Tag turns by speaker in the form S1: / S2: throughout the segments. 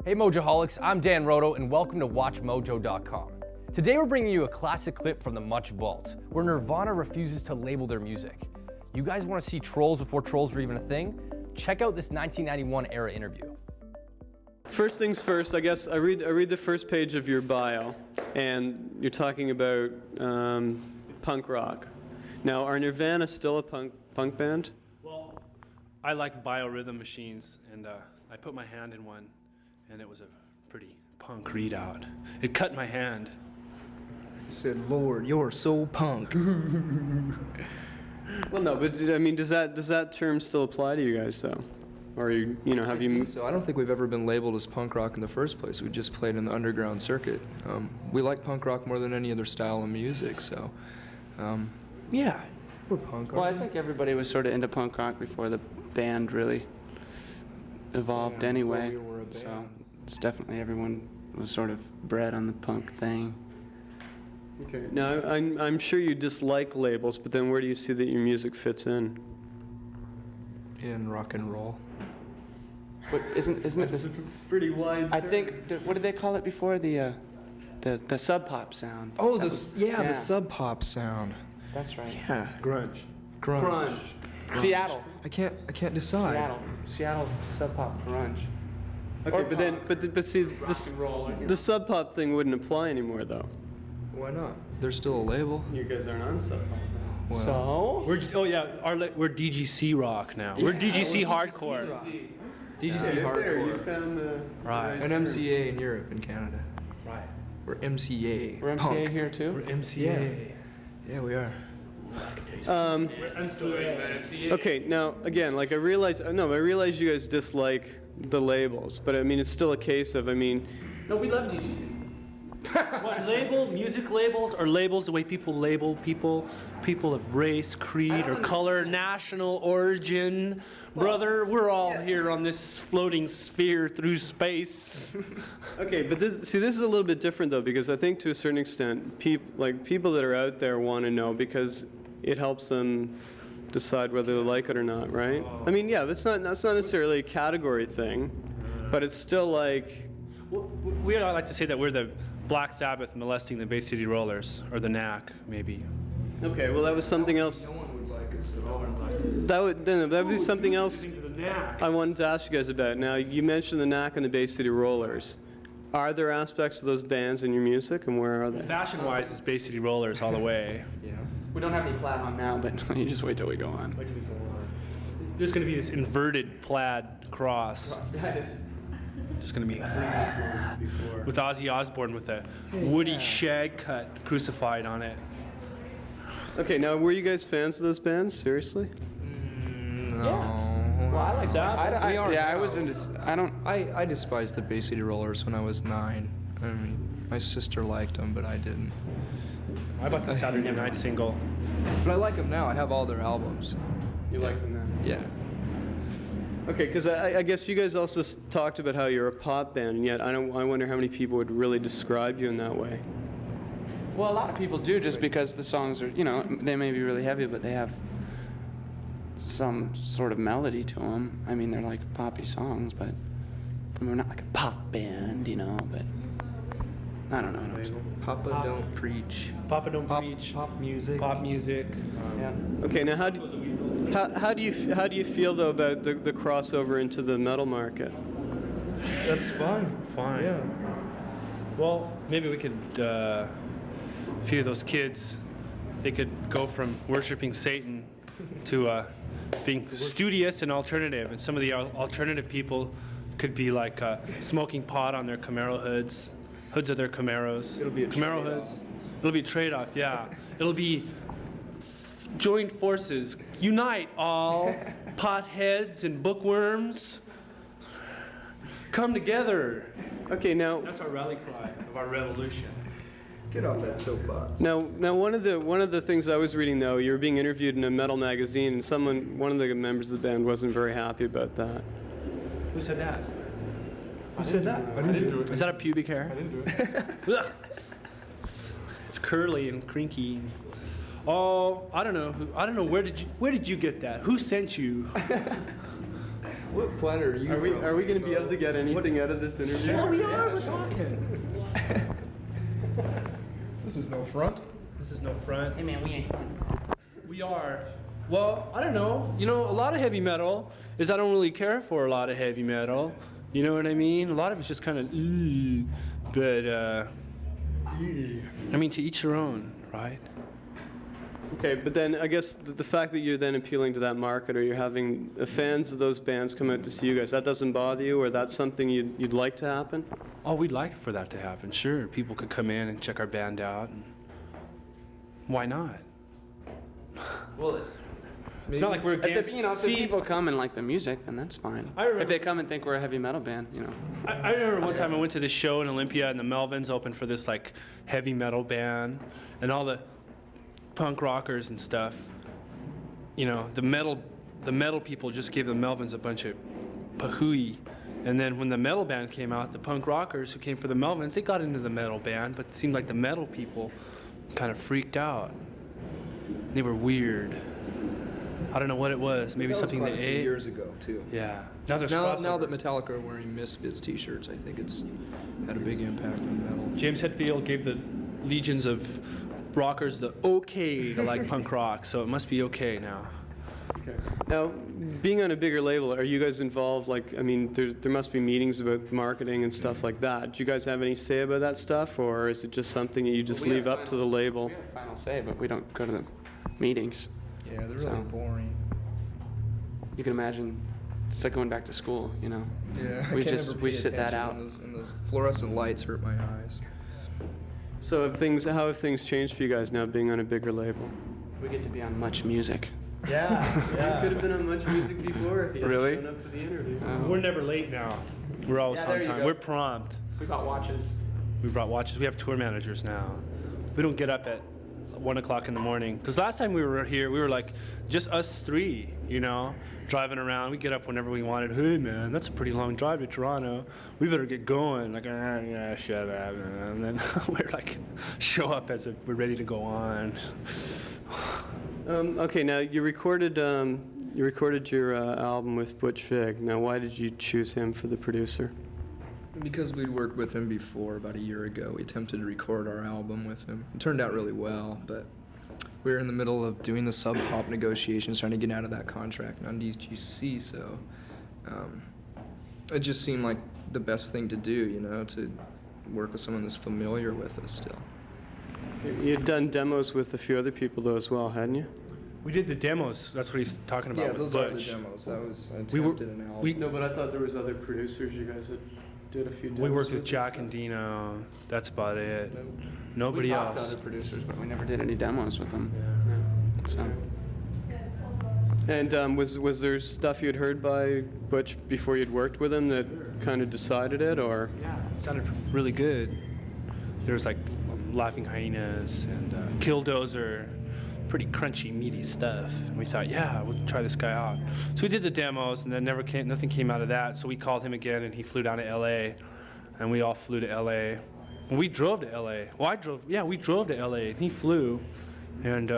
S1: Hey Mojoholics, I'm Dan Roto and welcome to WatchMojo.com. Today we're bringing you a classic clip from the Much Vault, where Nirvana refuses to label their music. You guys want to see trolls before trolls were even a thing? Check out this 1991 era interview.
S2: First things first, I guess I read the first page of your bio, and you're talking about punk rock. Now, are Nirvana still a punk band?
S3: Well, I like biorhythm machines, and I put my hand in one, and it was a pretty punk readout. It cut my hand.
S4: I said, Lord, you're so punk.
S2: Well, no, but I mean, does that term still apply to you guys, though? Or have you?
S4: So I don't think we've ever been labeled as punk rock in the first place. We just played in the underground circuit. We like punk rock more than any other style of music, so yeah, we're punk rock.
S5: Well, I think everybody was sort of into punk rock before the band really evolved anyway.
S4: We were a band.
S5: So it's definitely everyone was sort of bred on the punk thing.
S2: Okay. Now, I'm sure you dislike labels, but then where do you see that your music fits in?
S4: In rock and roll.
S5: But isn't it this?
S2: Pretty wide.
S5: I think what did they call it before, the sub pop sound?
S4: Oh, the sub pop sound.
S5: That's right.
S4: Yeah.
S3: Grunge.
S5: Seattle.
S4: I can't decide.
S5: Seattle sub pop grunge.
S2: Okay, but see, the sub pop thing wouldn't apply anymore, though.
S4: Why not? There's still a label.
S2: You guys aren't on sub pop.
S4: Well,
S5: So
S3: We're DGC rock now. We're DGC hardcore.
S4: DGC
S2: You
S4: hardcore.
S2: found
S3: Right.
S4: And MCA in Europe and Canada.
S3: Right.
S4: We're MCA.
S5: we're
S4: punk.
S5: MCA here too.
S3: We're MCA.
S4: Yeah, we are.
S2: Okay, now again, like I realize you guys dislike the labels, but I mean it's still a case of
S3: No, we love DGC. What, music labels, or labels the way people label people of race, creed, or color, national origin. Brother, we're all here on this floating sphere through space.
S2: Okay, but this is a little bit different though, because I think to a certain extent, people that are out there want to know because it helps them decide whether they like it or not, right? I mean, yeah, that's not necessarily a category thing, but it's still like.
S3: We like to say that we're the Black Sabbath molesting the Bay City Rollers, or the Knack, maybe.
S2: Okay, well that was something else.
S4: No one would like us at all.
S2: That would be something else I wanted to ask you guys about. Now, you mentioned the Knack and the Bay City Rollers. Are there aspects of those bands in your music, and where are they?
S3: Fashion-wise, it's Bay City Rollers all the way.
S5: Yeah. We don't have any plaid on now, but you just wait till we go on.
S3: There's going to be this inverted plaid cross. Just going to be with Ozzy Osbourne with a woody shag cut crucified on it.
S2: Okay, now were you guys fans of those bands? Seriously?
S4: No.
S5: Well, I like that. I was into.
S4: I despised the Bay City Rollers when I was 9. I mean, my sister liked them, but I didn't.
S3: I bought the Saturday Night single.
S4: But I like them now. I have all their albums.
S2: You like them now?
S4: Yeah.
S2: Okay, because I guess you guys also talked about how you're a pop band, and yet I wonder how many people would really describe you in that way.
S5: Well, a lot of people do, just because the songs are, they may be really heavy, but they have some sort of melody to them. I mean, they're like poppy songs, but we're not like a pop band, but I don't know.
S4: Papa don't preach.
S3: Papa don't preach.
S4: Pop music.
S3: Pop music.
S5: Yeah.
S2: Okay, now how do you feel though about the crossover into the metal market?
S4: That's fine.
S3: Fine.
S4: Yeah.
S3: Well, maybe we could, a few of those kids, they could go from worshiping Satan to being studious and alternative. And some of the alternative people could be like smoking pot on their Camaro hoods of their Camaros.
S4: It'll be a
S3: Camaro hoods. It'll be a trade-off, yeah. It'll be joint forces. Unite all potheads and bookworms. Come together.
S2: Okay, now
S3: That's our rally cry of our revolution.
S4: Get off that soapbox.
S2: Now, one of the things I was reading though, you were being interviewed in a metal magazine, and one of the members of the band wasn't very happy about that.
S3: Who said that? Who said that?
S4: I didn't do it.
S3: Is that a pubic hair?
S4: I didn't do it.
S3: It's curly and crinky. Oh, I don't know. Where did you get that? Who sent you?
S4: What planet are you from?
S2: Are we going to be able to get anything out of this interview?
S3: Oh, we are. We're talking.
S4: This is no front.
S3: This is no front.
S5: Hey man, we ain't fun.
S3: We are. Well, I don't know. You know, a lot of heavy metal is I don't really care for a lot of heavy metal. You know what I mean? A lot of it's just kind of, but I mean, to each their own, right?
S2: Okay, but then I guess the fact that you're then appealing to that market, or you're having the fans of those bands come out to see you guys, that doesn't bother you, or that's something you'd like to happen?
S3: Oh, we'd like for that to happen. Sure, people could come in and check our band out. And why not?
S5: Well,
S3: It's not like we're against.
S5: if the people come and like the music, then that's fine.
S3: I remember-
S5: If they come and think we're a heavy metal band, you know.
S3: I remember one time I went to this show in Olympia, and the Melvins opened for this like heavy metal band, and all the punk rockers and stuff. You know, the metal people just gave the Melvins a bunch of pahooey. And then when the metal band came out, the punk rockers who came for the Melvins, they got into the metal band, but it seemed like the metal people kind of freaked out. They were weird. I don't know what it was. Maybe something they ate.
S4: Years ago too.
S3: Yeah. Now there's
S4: Now
S3: crossover.
S4: that Metallica are wearing Misfits T-shirts, I think it's had a big impact on metal.
S3: James Hetfield gave the legions of rockers the okay to like punk rock, so it must be okay now.
S2: Okay. Now, being on a bigger label, are you guys involved? Like, I mean, there must be meetings about marketing and stuff like that. Do you guys have any say about that stuff, or is it just something that you just leave up to the label?
S5: We have final say, but we don't go to the meetings.
S4: Yeah, they're really
S5: So-
S4: boring.
S5: You can imagine, it's like going back to school, you know.
S4: Yeah,
S5: We
S4: I can't
S5: just-
S4: ever
S5: we
S4: pay
S5: sit that
S4: attention
S5: out.
S4: And those fluorescent lights hurt my eyes.
S2: So how have things changed for you guys now being on a bigger label?
S5: We get to be on Much Music.
S3: Yeah,
S2: You could have been on Much Music before if you had
S5: Really?
S2: shown up for the interview.
S3: We're never late now. We're always
S5: Yeah, there
S3: on
S5: you
S3: time.
S5: go.
S3: We're prompt.
S5: We got watches.
S3: We brought watches. We have tour managers now. We don't get up at 1 o'clock in the morning. Because last time we were here, we were like just us three, you know, driving around. We get up whenever we wanted. Hey, man, that's a pretty long drive to Toronto. We better get going. Like, yeah, shut up. And then we're like, show up as if we're ready to go on.
S2: Okay, now you recorded your album with Butch Vig. Now, why did you choose him for the producer?
S4: Because we'd worked with him before, about a year ago. We attempted to record our album with him. It turned out really well, but we were in the middle of doing the Sub Pop negotiations, trying to get out of that contract on DGC, so it just seemed like the best thing to do, you know, to work with someone that's familiar with us still.
S2: You had done demos with a few other people, though, as well, hadn't you?
S3: We did the demos. That's what he's talking about
S4: Yeah,
S3: with
S4: those
S3: Butch.
S4: are the demos. That was, I
S3: We were-
S4: attempted an album.
S3: we-
S2: No, but I thought there was other producers you guys had did a few demos
S3: We worked with
S2: and
S3: Jack
S2: stuff.
S3: and Dino. That's about it.
S4: Nope.
S3: Nobody
S5: we talked to
S3: else.
S5: other producers, but we never did any demos with them. So
S2: And was there stuff you had heard by Butch before you'd worked with him that kind of decided it, or?
S3: Yeah, it sounded really good. There was like Laughing Hyenas and Killdozer, pretty crunchy, meaty stuff. And we thought, yeah, we'll try this guy out. So we did the demos, and then nothing came out of that. So we called him again, and he flew down to L.A., and we all flew to L.A. And we drove to L.A. Well, we drove to L.A., and he flew, and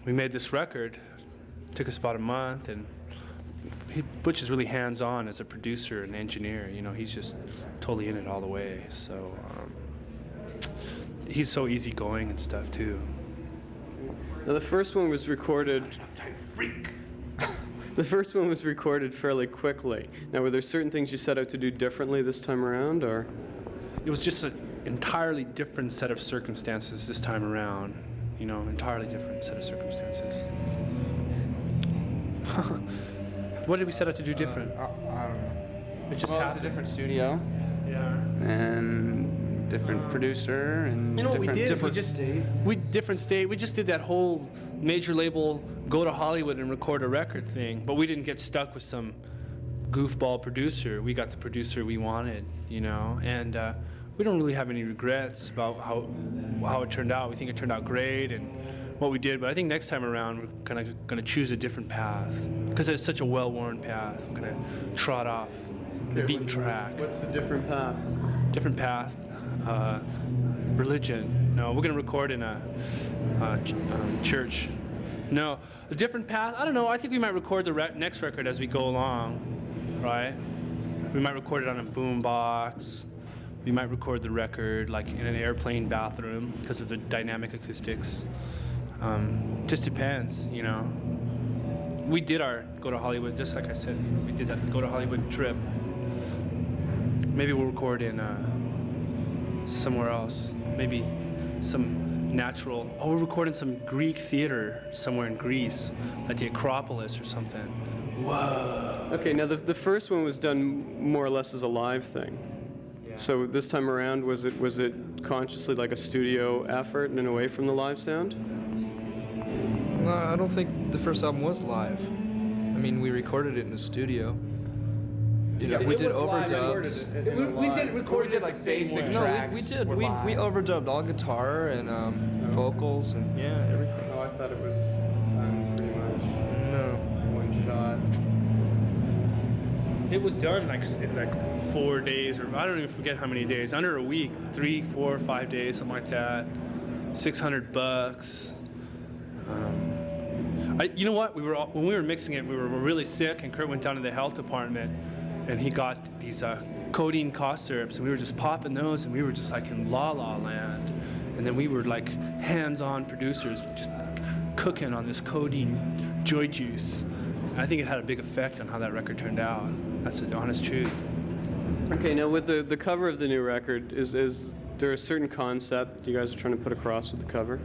S3: we made this record. It took us about a month, and Butch is really hands-on as a producer and engineer. You know, he's just totally in it all the way. So he's so easygoing and stuff too.
S2: Now, the first one was recorded. The first one was recorded fairly quickly. Now, were there certain things you set out to do differently this time around, or?
S3: It was just an entirely different set of circumstances this time around. You know, entirely different set of circumstances. What did we set out to do different?
S4: I don't know.
S3: It just
S5: well, it's a
S3: happened.
S5: different studio
S3: Yeah.
S5: and different producer and
S3: You know what we
S5: different
S3: did?
S5: different
S3: Different state. We just did that whole major label go to Hollywood and record a record thing, but we didn't get stuck with some goofball producer. We got the producer we wanted, you know, and we don't really have any regrets about how it turned out. We think it turned out great and what we did, but I think next time around we're kind of going to choose a different path because it's such a well-worn path. We're going to trot off the beaten track.
S2: What's the different path?
S3: Different path. Religion. No, we're going to record in a church. No, a different path. I don't know. I think we might record the next record as we go along. right? We might record it on a boom box. We might record the record like in an airplane bathroom because of the dynamic acoustics. Just depends, you know. We did our Go to Hollywood, just like I said, we did that Go to Hollywood trip. Maybe we'll record in somewhere else. Maybe some natural. Oh, we're recording some Greek theater somewhere in Greece, like the Acropolis or something. Whoa.
S2: Okay, now the first one was done more or less as a live thing.
S3: Yeah.
S2: So this time around, was it consciously like a studio effort and away from the live sound?
S4: No, I don't think the first album was live. I mean, we recorded it in a studio. You know, we did overdubs.
S3: We did record
S5: like basic
S4: No,
S5: tracks.
S4: we did.
S5: were
S4: We
S5: live.
S4: overdubbed all guitar and vocals and yeah, everything.
S2: Oh, I thought it was done pretty much
S4: No.
S2: one shot.
S3: It was done in like 4 days, or I don't even forget how many days. Under a week, 3, 4, 5 days, something like that. $600. You know what? When we were mixing it, we were really sick, and Kurt went down to the health department, and he got these codeine cough syrups, and we were just popping those, and we were just like in la la land. And then we were like hands-on producers, just cooking on this codeine joy juice. I think it had a big effect on how that record turned out. That's the honest truth.
S2: Okay, now with the cover of the new record, is there a certain concept you guys are trying to put across with the cover?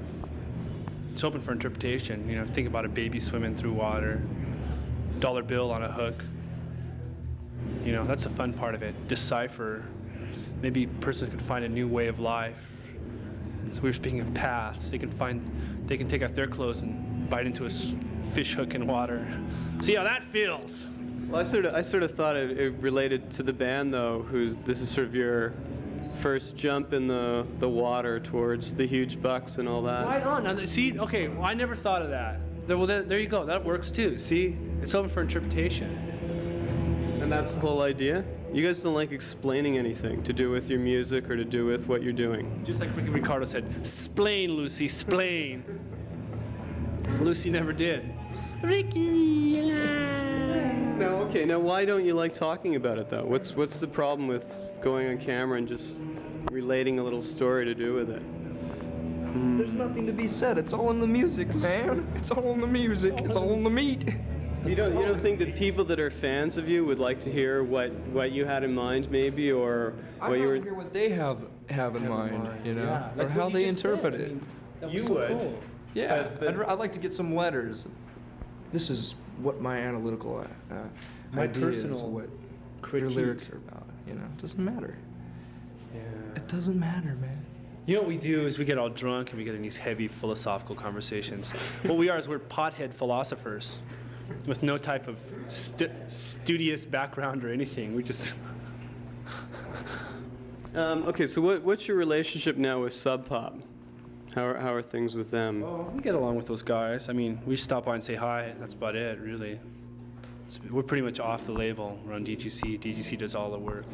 S3: It's open for interpretation. You know, think about a baby swimming through water, dollar bill on a hook. You know, that's the fun part of it. Decipher. Maybe a person could find a new way of life. So we were speaking of paths. They can take off their clothes and bite into a fish hook in water. See how that feels.
S2: Well, I sort of thought it related to the band though, this is sort of your first jump in the water towards the huge bucks and all that.
S3: Right on. Now, see, okay, well, I never thought of that. Well, there you go. That works too. See, it's open for interpretation.
S2: And that's the whole idea? You guys don't like explaining anything to do with your music or to do with what you're doing.
S3: Just like Ricky Ricardo said, "Splain, Lucy, splain." Lucy never did. Ricky.
S2: No, okay. Now, why don't you like talking about it though? What's the problem with going on camera and just relating a little story to do with it?
S4: There's nothing to be said. It's all in the music, man. It's all in the music. It's all in the meat.
S2: You don't think that people that are fans of you would like to hear what you had in mind, maybe, or
S4: I
S2: what you
S4: want
S2: were?
S4: to hear what they have in mind, you know,
S3: Yeah,
S4: or
S3: like
S4: how
S3: what
S4: they
S3: you just
S4: interpret
S3: said. I
S4: it.
S3: mean, that was
S2: You
S3: so
S2: would.
S3: cool.
S4: Yeah,
S2: But-
S4: I'd like to get some letters. This is what my analytical
S3: My
S4: idea is,
S3: personal
S4: what your
S3: critique.
S4: lyrics are about. You know, it doesn't matter.
S3: Yeah.
S4: It doesn't matter, man.
S3: You know what we do is we get all drunk and we get in these heavy philosophical conversations. What we are is we're pothead philosophers with no type of studious background or anything. We just...
S2: Okay, so what's your relationship now with Sub Pop? How are things with them?
S3: Oh, we get along with those guys. I mean, we stop by and say hi. That's about it, really. We're pretty much off the label. We're on DGC. DGC does all the work.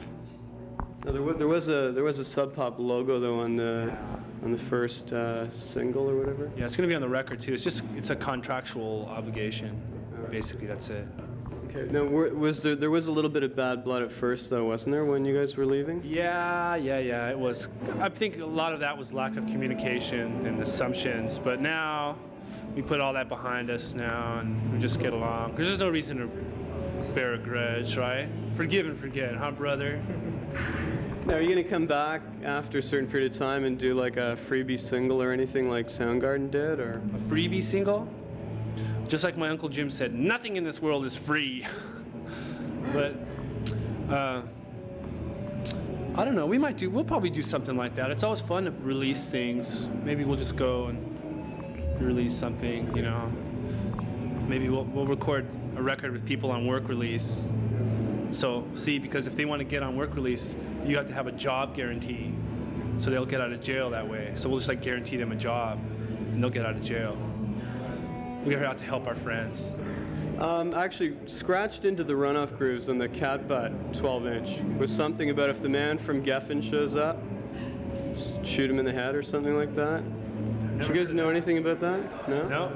S2: No, there was a Sub Pop logo though on the first single or whatever.
S3: Yeah, it's going to be on the record too. It's a contractual obligation. Basically, that's it.
S2: Okay. Now, there was a little bit of bad blood at first though, wasn't there, when you guys were leaving?
S3: Yeah, it was. I think a lot of that was lack of communication and assumptions, but now we put all that behind us now and we just get along. Because there's no reason to bear a grudge, right? Forgive and forget, huh, brother?
S2: Now, are you gonna come back after a certain period of time and do like a freebie single or anything like Soundgarden did, or?
S3: A freebie single? Just like my Uncle Jim said, nothing in this world is free. But, I don't know, we'll probably do something like that. It's always fun to release things. Maybe we'll just go and release something, you know. Maybe we'll record a record with people on work release. So, see, because if they want to get on work release, you have to have a job guarantee. So they'll get out of jail that way. So we'll just like guarantee them a job and they'll get out of jail. We're out to help our friends.
S2: Actually, scratched into the runoff grooves on the cat butt 12-inch was something about if the man from Geffen shows up, just shoot him in the head or something like that. Do you guys know anything about that? No?
S3: No?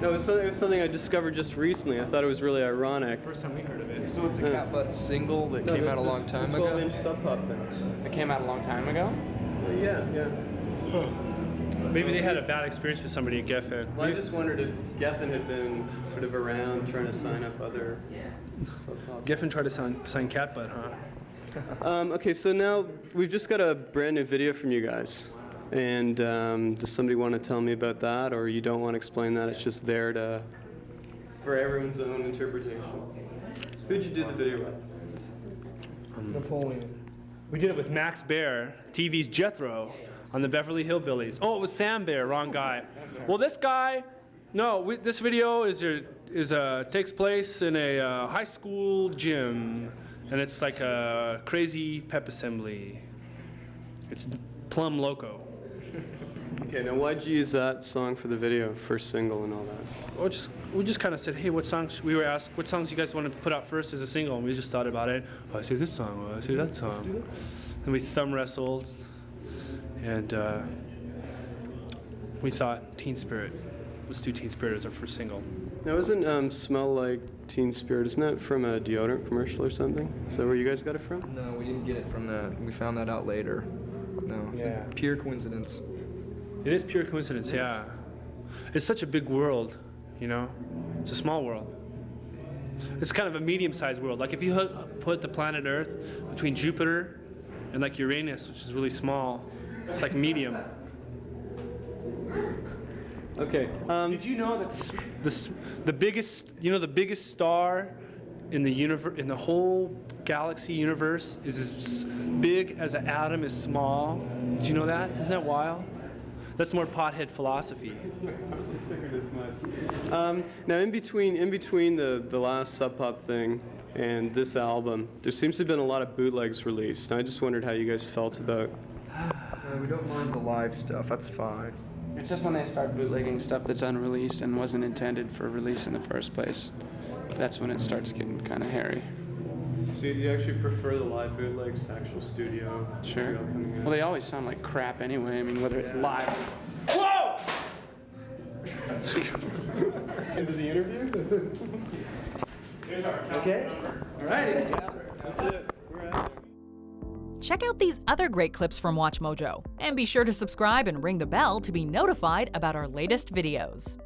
S2: No, it was something I discovered just recently. I thought it was really ironic.
S3: First time we heard of it.
S4: So it's a Cat Butt single that came out a long time ago?
S2: 12-inch Sub Pop thing.
S5: It came out a long time ago?
S2: Yeah.
S3: Maybe they had a bad experience with somebody at Geffen.
S2: Well, I just wondered if Geffen had been sort of around trying to sign up other Sub Pop.
S3: Geffen tried to sign Cat Butt, huh?
S2: Okay, so now we've just got a brand new video from you guys. And does somebody want to tell me about that, or you don't want to explain that? It's just there for everyone's own interpretation. Who'd you do the video with?
S3: Napoleon. We did it with Max Baer, TV's Jethro, on the Beverly Hillbillies. Oh, it was Sam Baer, wrong guy. Well, this guy, this video takes place in a high school gym, and it's like a crazy pep assembly. It's plumb loco.
S2: Okay, now why'd you use that song for the video, first single and all that?
S3: Well, we just kind of said, hey, what songs? We were asked, what songs you guys want to put out first as a single, and we just thought about it. Oh, I say this song. Oh, I say that song. Then we thumb wrestled, and we thought Teen Spirit. Let's do Teen Spirit as our first single.
S2: Now, isn't Smell Like Teen Spirit, isn't that from a deodorant commercial or something? Is that where you guys got it from?
S4: No, we didn't get it from that. We found that out later. No,
S3: Yeah.
S4: pure coincidence.
S3: It is pure coincidence, yeah. It's such a big world, you know? It's a small world. It's kind of a medium-sized world. Like if you put the planet Earth between Jupiter and like Uranus, which is really small, it's like medium.
S2: Okay.
S3: Did you know that the biggest star in the whole galaxy universe is as big as an atom is small? Did you know that? Isn't that wild? That's more pothead philosophy.
S2: Now, in between the last Sub Pop thing and this album, there seems to have been a lot of bootlegs released. And I just wondered how you guys felt about.
S4: We don't mind the live stuff. That's fine.
S5: It's just when they start bootlegging stuff that's unreleased and wasn't intended for release in the first place. That's when it starts getting kind of hairy.
S2: So you actually prefer the live bootlegs to actual studio?
S5: Sure.
S2: material coming out?
S5: Well, they always sound like crap anyway. I mean, whether it's live.
S3: Whoa!
S2: Into the interview? Okay. All righty. That's it. We're out.
S6: Check out these other great clips from WatchMojo, and be sure to subscribe and ring the bell to be notified about our latest videos.